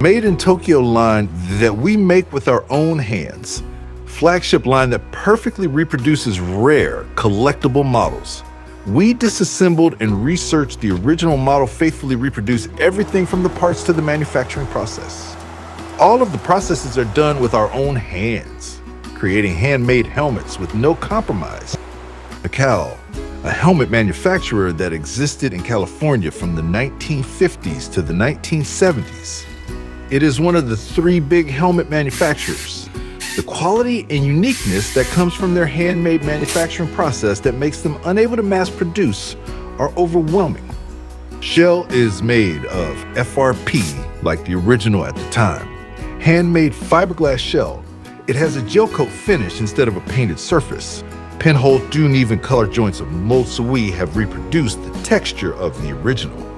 Made in Tokyo line that we make with our own hands. Flagship line that perfectly reproduces rare, collectible models. We disassembled and researched the original model, faithfully reproduce everything from the parts to the manufacturing process. All of the processes are done with our own hands, creating handmade helmets with no compromise. Macau, a helmet manufacturer that existed in California from the 1950s to the 1970s. It is one of the 3 big helmet manufacturers. The quality and uniqueness that comes from their handmade manufacturing process that makes them unable to mass produce are overwhelming. Shell is made of FRP, like the original at the time. Handmade fiberglass shell. It has a gel coat finish instead of a painted surface. Pinhole, uneven color joints of mold, so we have reproduced the texture of the original.